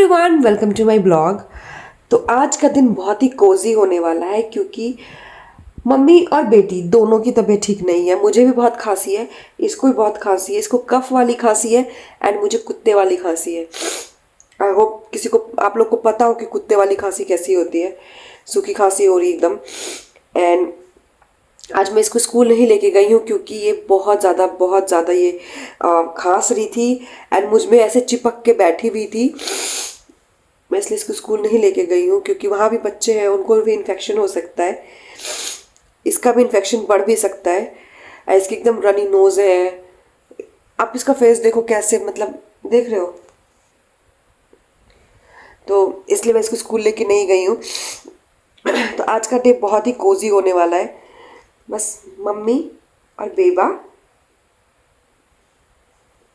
Everyone, welcome to my blog. तो आज का दिन बहुत ही कोजी होने वाला है क्योंकि मम्मी और बेटी दोनों की तबीयत ठीक नहीं है। मुझे भी बहुत खांसी है, इसको भी बहुत खांसी है। इसको कफ वाली खांसी है एंड मुझे कुत्ते वाली खांसी है। आई होप किसी को, आप लोग को पता हो कि कुत्ते वाली खांसी कैसी होती है। सूखी खांसी हो रही एकदम। एंड आज मैं इसको स्कूल नहीं लेके गई हूँ क्योंकि ये बहुत ज़्यादा ये खांस रही थी एंड मुझ में ऐसे चिपक के बैठी हुई थी। मैं इसलिए इसको स्कूल नहीं लेके गई हूँ क्योंकि वहाँ भी बच्चे हैं, उनको भी इन्फेक्शन हो सकता है, इसका भी इन्फेक्शन बढ़ भी सकता है। इसकी एकदम रनी नोज़ है। आप इसका फेस देखो कैसे, मतलब देख रहे हो। तो इसलिए मैं इसको स्कूल लेके नहीं गई हूँ। तो आज का डे बहुत ही कोजी होने वाला है। बस मम्मी और बेबा,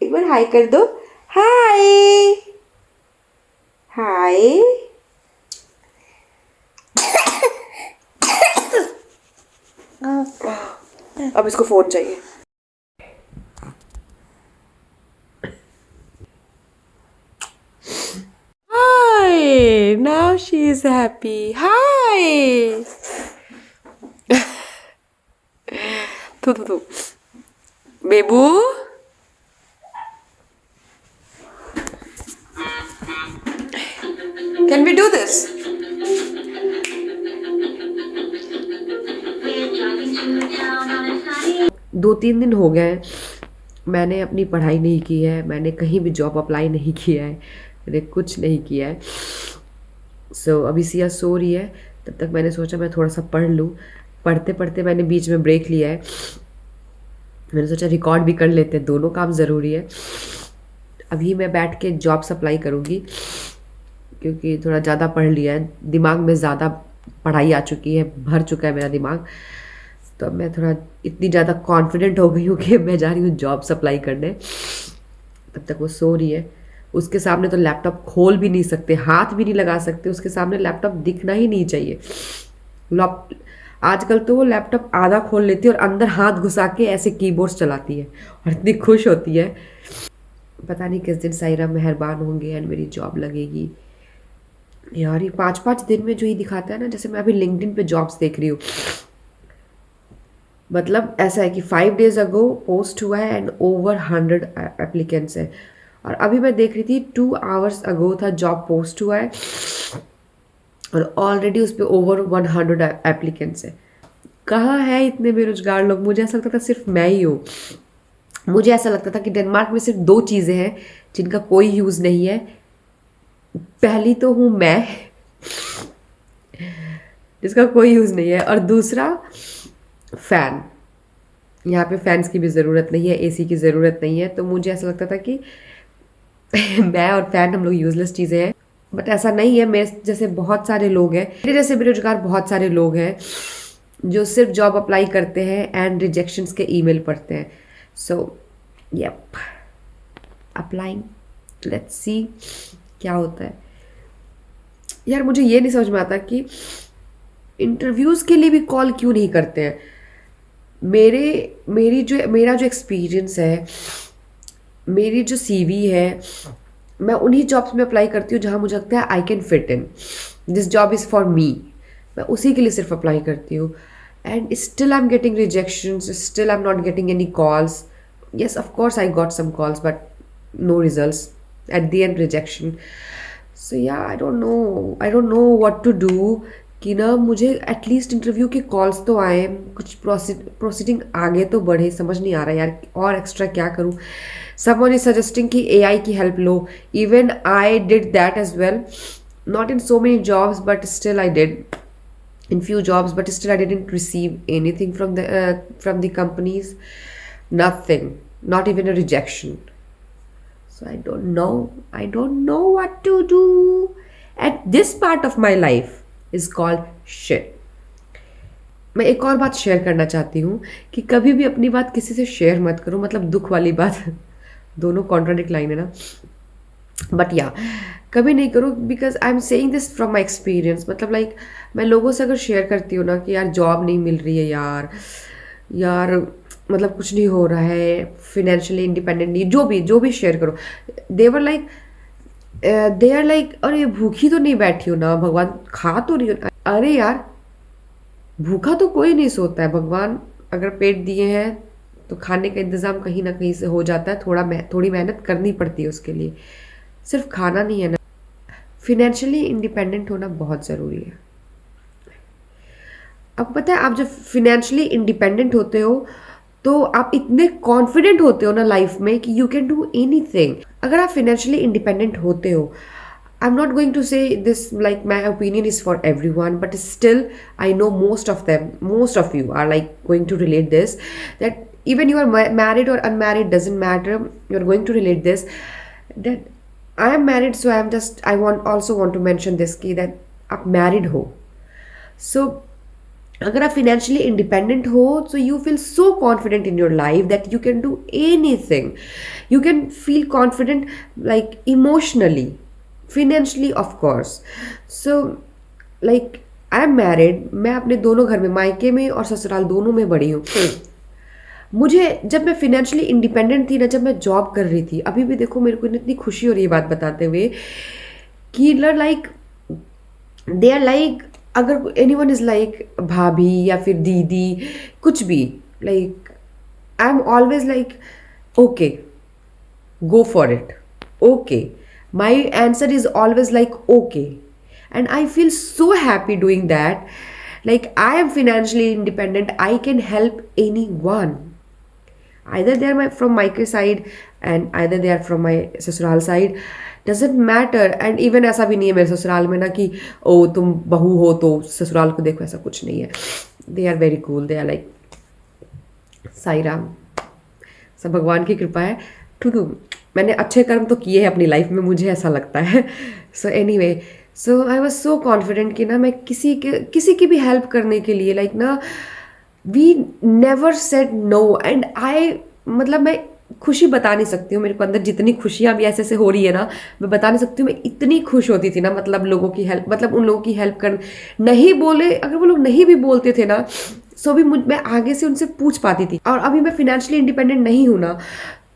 एक बार हाय कर दो। हाय हाय। अब इसको फोन चाहिए। Hi, now she is happy. Hi. Tu. Bebu. Can we do this? दो तीन दिन हो गए हैं मैंने अपनी पढ़ाई नहीं की है, मैंने कहीं भी जॉब अप्लाई नहीं किया है, मैंने कुछ नहीं किया है। अभी सिया सो रही है, तब तक मैंने सोचा मैं थोड़ा सा पढ़ लूँ। पढ़ते पढ़ते मैंने बीच में ब्रेक लिया है। मैंने सोचा रिकॉर्ड भी कर लेते हैं, दोनों काम ज़रूरी है। अभी मैं बैठ के जॉब अप्लाई करूँगी क्योंकि थोड़ा ज़्यादा पढ़ लिया है, दिमाग में ज़्यादा पढ़ाई आ चुकी है, भर चुका है मेरा दिमाग। तो अब मैं थोड़ा इतनी ज़्यादा कॉन्फिडेंट हो गई हूँ कि मैं जा रही हूँ जॉब अप्लाई करने। तब तक वो सो रही है। उसके सामने तो लैपटॉप खोल भी नहीं सकते, हाथ भी नहीं लगा सकते, उसके सामने लैपटॉप दिखना ही नहीं चाहिए। आजकल तो वो लैपटॉप आधा खोल लेती है और अंदर हाथ घुसा के ऐसे कीबोर्ड्स चलाती है और इतनी खुश होती है। पता नहीं किस दिन सायरा मेहरबान होंगे एंड मेरी जॉब लगेगी। यार ये 5-5 दिन में जो ये दिखाता है ना, जैसे मैं अभी लिंक्डइन पे जॉब्स देख रही हूँ, मतलब ऐसा है कि 5 days अगो पोस्ट हुआ है एंड ओवर 100 एप्लीकेंट्स है। और अभी मैं देख रही थी 2 hours अगो था जॉब पोस्ट हुआ है और ऑलरेडी उस पर ओवर 100 एप्लीकेंट्स है। कहाँ है इतने बेरोजगार लोग? मुझे ऐसा लगता था सिर्फ मैं ही हूँ। मुझे ऐसा लगता था कि डेनमार्क में सिर्फ 2 चीज़ें हैं जिनका कोई यूज़ नहीं है। पहली तो हूँ मैं, जिसका कोई यूज़ नहीं है, और दूसरा फ़ैन। यहाँ पे फैंस की भी ज़रूरत नहीं है, एसी की ज़रूरत नहीं है। तो मुझे ऐसा लगता था कि मैं और फैन हम लोग यूज़लेस चीज़ें हैं, बट ऐसा नहीं है। मेरे जैसे बहुत सारे लोग हैं, मेरे जैसे बेरोजगार बहुत सारे लोग हैं जो सिर्फ जॉब अप्लाई करते हैं एंड रिजेक्शंस के ईमेल पढ़ते हैं। यप, अप्लाइंग, लेट्स सी क्या होता है। यार मुझे ये नहीं समझ में आता कि इंटरव्यूज़ के लिए भी कॉल क्यों नहीं करते हैं। मेरा जो एक्सपीरियंस है, मेरी जो सीवी है, मैं उन्हीं जॉब्स में अप्लाई करती हूँ जहाँ मुझे लगता है I can fit in, this job is for me. मैं उसी के लिए सिर्फ अप्लाई करती हूँ and still I am getting rejections, still I am not getting any calls. Yes, of course I got some calls but no results, at the end rejection. So yeah I don't know what to do कि ना मुझे at least interview के calls तो आए, कुछ proceeding आगे तो बढ़े। समझ नहीं आ रहा यार और एक्स्ट्रा क्या करूँ। समवन इज सजेस्टिंग कि एआई की हेल्प लो। Even I did that as well, not in so many jobs but still I did in few jobs, but still I didn't receive anything from the companies. Nothing, not even a rejection. So I don't know what to do. And this part of my life is called shit. मैं एक और बात share करना चाहती हूँ कि कभी भी अपनी बात किसी से शेयर मत करो, मतलब दुख वाली बात। दोनों कॉन्ट्राडिक्ट लाइन है ना, बट या कभी नहीं करो, because I am saying this from my experience. मतलब लाइक मैं लोगों से अगर शेयर करती हूँ ना कि यार जॉब नहीं मिल रही है, यार मतलब कुछ नहीं हो रहा है, फिनेंशियली इंडिपेंडेंट नहीं, जो भी शेयर करो, देवर लाइक दे आर लाइक अरे भूखी तो नहीं बैठी हो ना भगवान, खा तो रही हो ना। अरे यार भूखा तो कोई नहीं सोता है, भगवान अगर पेट दिए हैं तो खाने का इंतज़ाम कहीं ना कहीं से हो जाता है, थोड़ी मेहनत करनी पड़ती है उसके लिए, सिर्फ खाना नहीं है ना। फिनेंशियली इंडिपेंडेंट होना बहुत ज़रूरी है। आपको पता है आप जब फिनेंशियली इंडिपेंडेंट होते हो तो आप इतने कॉन्फिडेंट होते हो ना लाइफ में कि यू कैन डू एनीथिंग। अगर आप फिनेंशियली इंडिपेंडेंट होते हो, I am not going to say this like my opinion is for everyone, but still I know most of you are like going to relate this, that even you are married or unmarried doesn't matter, you are going to relate this, that I am married, so I also want to mention this कि that आप married हो, so अगर आप financially independent हो so you feel so confident in your life that you can do anything, you can feel confident like emotionally, financially of course, so like I am married, मैं अपने दोनों घर में, मायके में और ससुराल दोनों में बड़ी हूँ। मुझे जब मैं फिनेंशियली इंडिपेंडेंट थी ना, जब मैं जॉब कर रही थी, अभी भी देखो मेरे को इतनी खुशी हो रही है बात बताते हुए कि लाइक दे आर लाइक, अगर एनीवन इज लाइक भाभी या फिर दीदी कुछ भी, like I am always like okay go for it, okay, my answer is always like okay, and I feel so happy doing that, like I am financially independent, I can help anyone, either they are from my side and either they are from my ससुराल side, doesn't matter, and even ऐसा भी नहीं है मेरे ससुराल में ना कि ओ तुम बहू हो तो ससुराल को देखो, ऐसा कुछ नहीं है, they are very cool, they are like Sai Ram, सब भगवान की कृपा है। टू मैंने अच्छे कर्म तो किए हैं अपनी लाइफ में, मुझे ऐसा लगता है। So anyway, so I was so confident कि ना मैं किसी की भी हेल्प करने के लिए लाइक ना we never said no, and I मतलब मैं खुशी बता नहीं सकती हूँ, मेरे को अंदर जितनी खुशियाँ भी ऐसे हो रही है ना, मैं बता नहीं सकती हूँ, मैं इतनी खुश होती थी ना, मतलब लोगों की हेल्प, मतलब उन लोगों की हेल्प कर, नहीं बोले अगर वो लोग नहीं भी बोलते थे ना, सो भी मैं आगे से उनसे पूछ पाती थी। और अभी मैं फिनेंशियली इंडिपेंडेंट नहीं हूँ ना,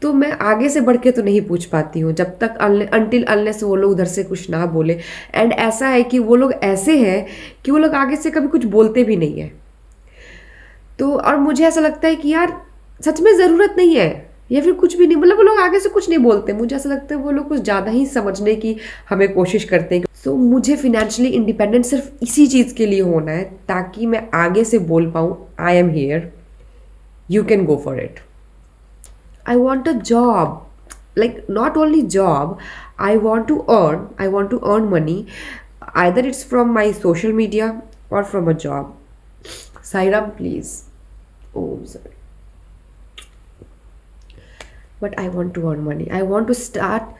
तो मैं आगे से बढ़ के तो नहीं पूछ पाती हूँ जब तक अनटिल अनलेस वो लोग उधर से कुछ ना बोले। एंड ऐसा है कि वो लोग ऐसे हैं कि वो लोग आगे से कभी कुछ बोलते भी नहीं है। तो और मुझे ऐसा लगता है कि यार सच में ज़रूरत नहीं है, या फिर कुछ भी नहीं, मतलब वो लोग आगे से कुछ नहीं बोलते, मुझे ऐसा लगता है वो लोग कुछ ज़्यादा ही समझने की हमें कोशिश करते हैं। सो मुझे फिनेंशियली इंडिपेंडेंट सिर्फ इसी चीज़ के लिए होना है ताकि मैं आगे से बोल पाऊँ I am here, you can go for it. I want a job, like not only job, I want to earn money, either it's from my social media or from a job. Sairam, please. Oh, sorry. But I want to earn money. I want to start.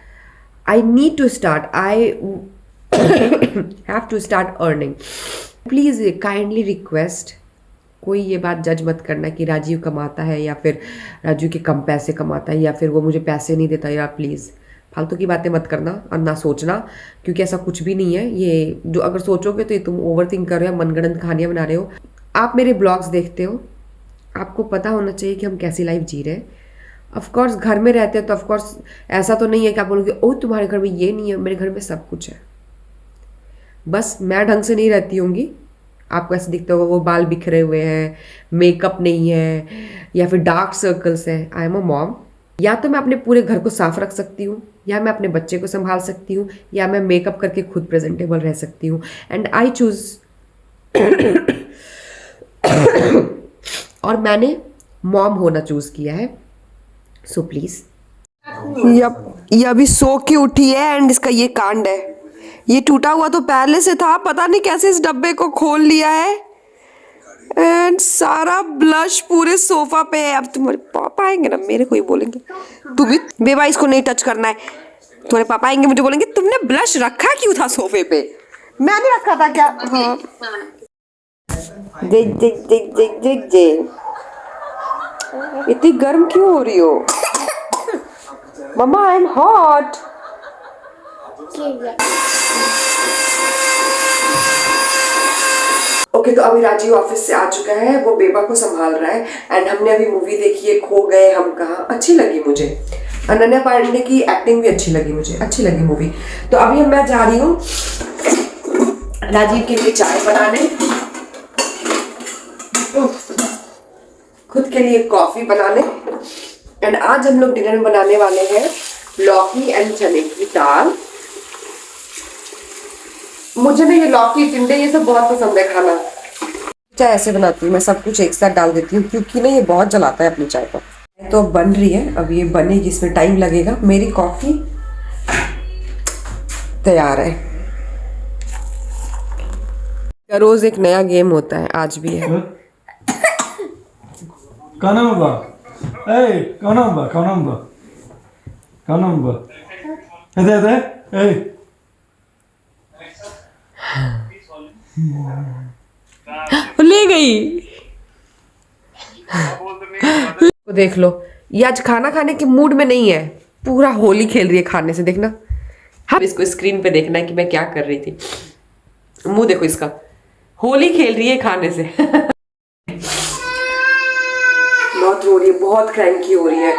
I need to start. I have to start earning. Please kindly request, कोई ये बात जज मत करना कि राजीव कमाता है या फिर राजू के कम पैसे कमाता है या फिर वो मुझे पैसे नहीं देता, या प्लीज़ फालतू की बातें मत करना और ना सोचना, क्योंकि ऐसा कुछ भी नहीं है। ये जो अगर सोचोगे तो ये तुम ओवर थिंक कर रहे हो, मनगढ़ंत कहानियाँ बना रहे हो। आप मेरे ब्लॉग्स देखते हो, आपको पता होना चाहिए कि हम कैसी लाइफ जी रहे हैं। ऑफकोर्स घर में रहते हैं तो ऑफकोर्स ऐसा तो नहीं है कि आप बोलोगे ओ तुम्हारे घर में ये नहीं है, मेरे घर में सब कुछ है, बस मैं ढंग से नहीं रहती होंगी, आपको ऐसे दिखता होगा वो बाल बिखरे हुए हैं, मेकअप नहीं है या फिर डार्क सर्कल्स है। आई एम अ मॉम, या तो मैं अपने पूरे घर को साफ रख सकती हूँ, या मैं अपने बच्चे को संभाल सकती हूँ, या मैं मेकअप करके खुद प्रेजेंटेबल रह सकती हूँ, एंड आई चूज और मैंने मॉम होना चूज किया है। सो प्लीज, ये अभी सो के उठी है एंड इसका ये कांड है, ये टूटा हुआ तो पहले से था, पता नहीं कैसे इस डब्बे को खोल लिया है, एंड सारा ब्लश पूरे सोफा पे है। अब तुम्हारे पापा आएंगे ना, मेरे को ही बोलेंगे तू भी बेबा इसको नहीं टच करना है, तुम्हारे पापा आएंगे मुझे बोलेंगे तुमने ब्लश रखा क्यों था सोफे पे, मैंने रखा था क्या। हाँ देख देख देख देख देख देख, इतनी गर्म क्यों हो रही हो मम्मा, आई एम हॉट। ओके तो अभी राजीव ऑफिस से आ चुका है, वो बेबा को संभाल रहा है, एंड हमने अभी मूवी देखी है खो गए हम कहाँ, अच्छी लगी मुझे। अनन्या पांडे की एक्टिंग भी अच्छी लगी, मुझे अच्छी लगी मूवी। तो अभी मैं जा रही हूँ राजीव के लिए चाय बनाने, खुद के लिए कॉफी बनाने, एंड आज हम लोग डिनर में बनाने वाले हैं लौकी एंड चने की दाल। मुझे ना ये लौकी टिंडे ये सब बहुत पसंद है खाना। चाय ऐसे बनाती हूँ मैं, सब कुछ एक साथ डाल देती हूँ क्योंकि ना ये बहुत जलाता है अपनी चाय को। तो बन रही है, अब ये बनेगी, इसमें टाइम लगेगा। मेरी कॉफी तैयार है। रोज एक नया गेम होता है, आज भी है। ले गई। तो देख लो, ये आज खाना खाने के मूड में नहीं है, पूरा होली खेल रही है खाने से। देखना, हाँ इसको स्क्रीन पे देखना है कि मैं क्या कर रही थी। मुंह देखो इसका, होली खेल रही है खाने से। बहुत रो रही है, बहुत क्रैंकी हो रही है।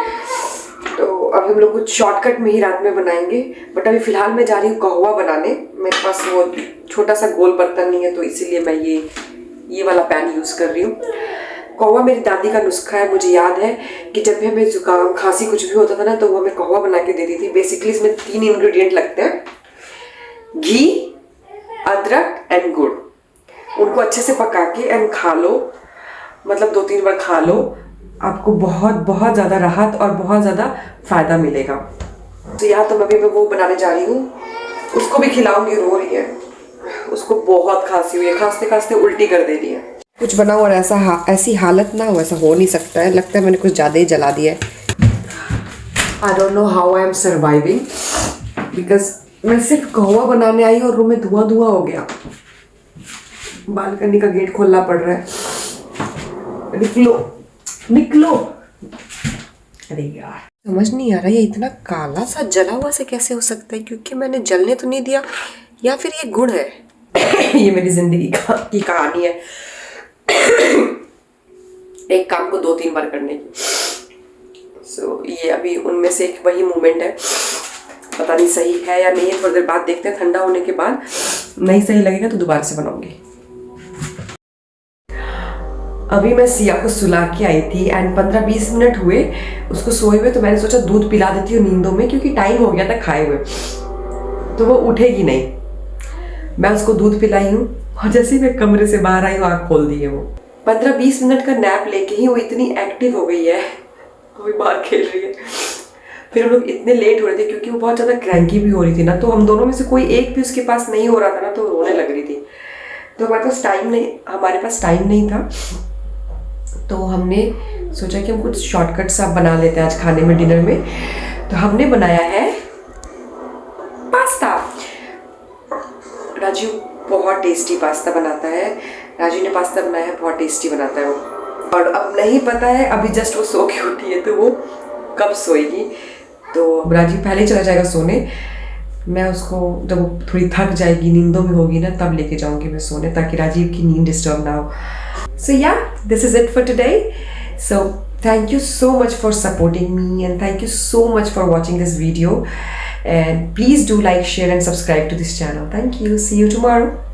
तो अब हम लोग कुछ शॉर्टकट में ही रात में बनाएंगे, बट अभी फिलहाल मैं जा रही हूँ कहवा बनाने। मेरे पास वो छोटा सा गोल बर्तन नहीं है, तो इसीलिए मैं ये वाला पैन यूज कर रही हूँ। कहवा मेरी दादी का नुस्खा है। मुझे याद है कि जब भी हमें जुकाम खांसी कुछ भी होता था ना, तो वो हमें कहवा बना के देती थी। बेसिकली इसमें 3 इंग्रेडिएंट लगते हैं, घी, अदरक एंड गुड़। उनको अच्छे से पका के एंड खा लो, मतलब 2-3 बार खा लो, आपको बहुत बहुत ज़्यादा राहत और बहुत ज़्यादा फ़ायदा मिलेगा। तो यहाँ तो मैं वो बनाने जा रही हूँ, उसको भी खिलाऊंगी। रो रही है, उसको बहुत खांसी हुई है, खांसते खांसते उल्टी कर दे रही है। कुछ बनाओ और ऐसी हालत ना हो, ऐसा हो नहीं सकता है। लगता है मैंने कुछ ज़्यादा ही जला दिया है। आई don't know how I am surviving, because मैं सिर्फ कहवा बनाने आई और रूम में धुआं धुआं हो गया। बालकनी का गेट खोलना पड़ रहा है। निकलो निकलो। अरे यार, समझ नहीं आ रहा ये इतना काला सा जला हुआ से कैसे हो सकता है, क्योंकि मैंने जलने तो नहीं दिया, या फिर ये गुड़ है। ये मेरी जिंदगी की कहानी है, एक काम को 2-3 बार करने की। सो ये अभी उनमें से एक वही मोमेंट है। पता नहीं सही है या नहीं है, थोड़ी देर बाद देखते हैं। ठंडा होने के बाद नहीं सही लगेगा तो दोबारा से बनाऊंगी। अभी मैं सिया को सुला के आई थी एंड 15-20 मिनट हुए उसको सोए हुए, तो मैंने सोचा दूध पिला देती हूँ नींदों में, क्योंकि टाइम हो गया था खाए हुए, तो वो उठेगी नहीं। मैं उसको दूध पिलाई हूँ और जैसे ही मैं कमरे से बाहर आई हूँ, आँख खोल दी है वो। 15-20 मिनट का नैप लेके ही वो इतनी एक्टिव हो गई है, वो बाहर खेल रही है। फिर हम लोग इतने लेट हो रहे थे क्योंकि वो बहुत ज़्यादा क्रैंकी भी हो रही थी ना, तो हम दोनों में से कोई एक भी उसके पास नहीं हो रहा था ना, तो रोने लग रही थी। तो हमारे पास टाइम नहीं था, तो हमने सोचा कि हम कुछ शॉर्टकट सा बना लेते हैं आज खाने में, डिनर में। तो हमने बनाया है पास्ता। राजू बहुत टेस्टी पास्ता बनाता है। राजू ने पास्ता बनाया है, बहुत टेस्टी बनाता है वो। और अब नहीं पता है, अभी जस्ट वो सो के उठी है, तो वो कब सोएगी। तो राजू पहले ही चला जाएगा सोने। मैं उसको जब वो थोड़ी थक जाएगी, नींदों में होगी ना, तब लेके जाऊंगी मैं सोने, ताकि राजीव की नींद डिस्टर्ब ना हो। So yeah, this is it for today. So thank you so much for supporting me, and thank you so much for watching this video, and please do like, share and subscribe to this channel. Thank you. See you tomorrow.